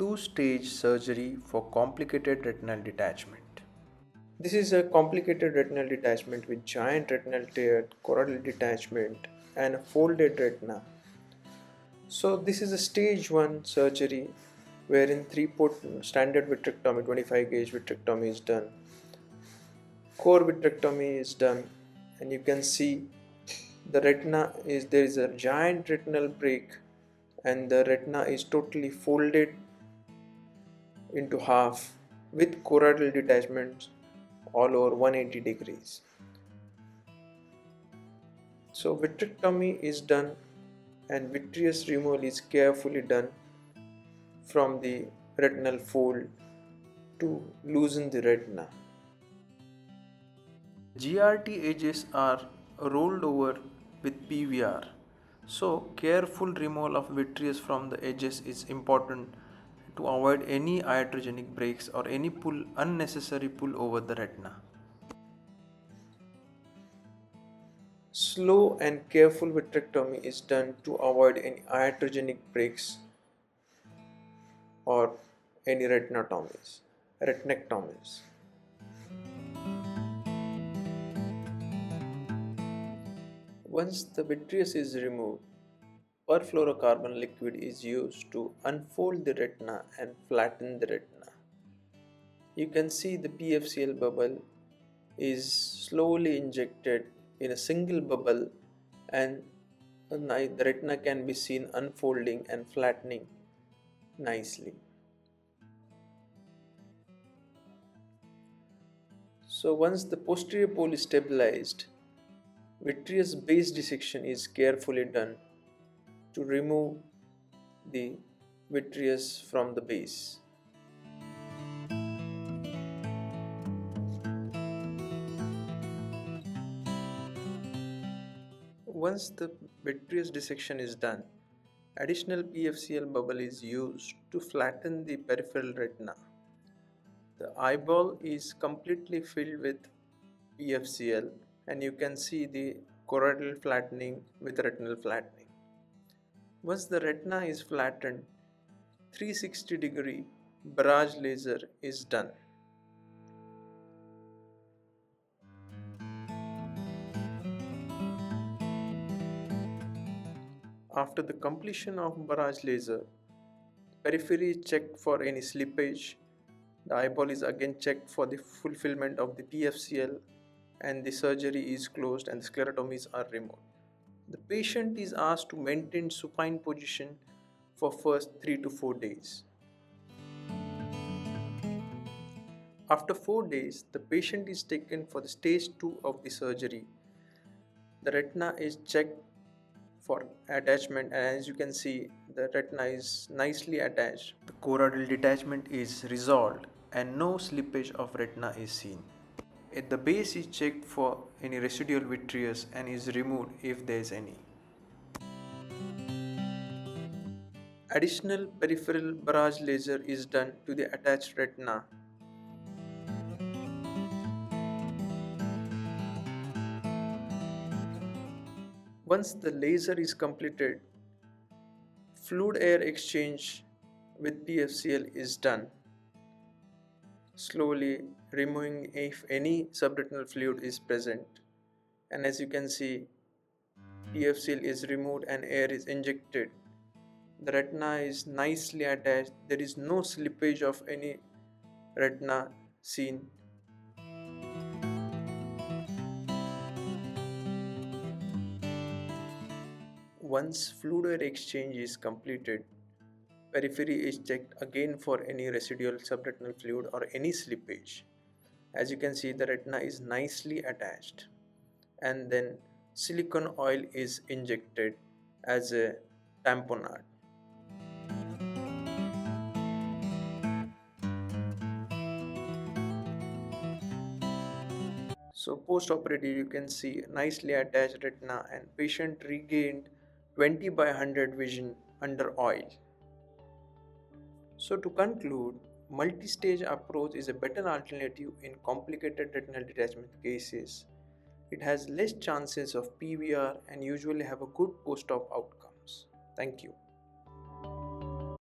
two-stage surgery for complicated retinal detachment. This is a complicated retinal detachment with giant retinal tear, choroidal detachment, and a folded retina. So this is a stage 1 surgery wherein 3-port standard vitrectomy, 25 gauge vitrectomy is done. Core vitrectomy is done, and you can see there is a giant retinal break, and the retina is totally folded into half with choroidal detachments all over 180 degrees. So vitrectomy is done and vitreous removal is carefully done from the retinal fold to loosen the retina. GRT edges are rolled over with PVR, so careful removal of vitreous from the edges is important to avoid any iatrogenic breaks or any unnecessary pull over the retina. Slow and careful vitrectomy is done to avoid any iatrogenic breaks or any retinectomies. Once the vitreous is removed, perfluorocarbon liquid is used to unfold the retina and flatten the retina. You can see the PFCL bubble is slowly injected in a single bubble, and the retina can be seen unfolding and flattening nicely. So once the posterior pole is stabilized, vitreous base dissection is carefully done to remove the vitreous from the base. Once the vitreous dissection is done, additional PFCL bubble is used to flatten the peripheral retina. The eyeball is completely filled with PFCL, and you can see the choroidal flattening with retinal flattening. Once the retina is flattened, 360-degree barrage laser is done. After the completion of barrage laser, periphery is checked for any slippage. The eyeball is again checked for the fulfillment of the PFCL, and the surgery is closed and the sclerotomies are removed. The patient is asked to maintain supine position for first 3 to 4 days. After 4 days, the patient is taken for the stage 2 of the surgery. The retina is checked for attachment, and as you can see, the retina is nicely attached. The choroidal detachment is resolved and no slippage of retina is seen. At the base is checked for any residual vitreous and is removed if there is any. Additional peripheral barrage laser is done to the attached retina. Once the laser is completed, fluid air exchange with PFCL is done, slowly removing if any subretinal fluid is present. And as you can see, PFCL is removed and air is injected. The retina is nicely attached. There is no slippage of any retina seen. Once fluid air exchange is completed, periphery is checked again for any residual subretinal fluid or any slippage. As you can see, the retina is nicely attached, and then silicone oil is injected as a tamponade. So post-operative, you can see nicely attached retina and patient regained 20/100 vision under oil. So to conclude, multi-stage approach is a better alternative in complicated retinal detachment cases. It has less chances of PVR and usually have a good post-op outcomes. Thank you.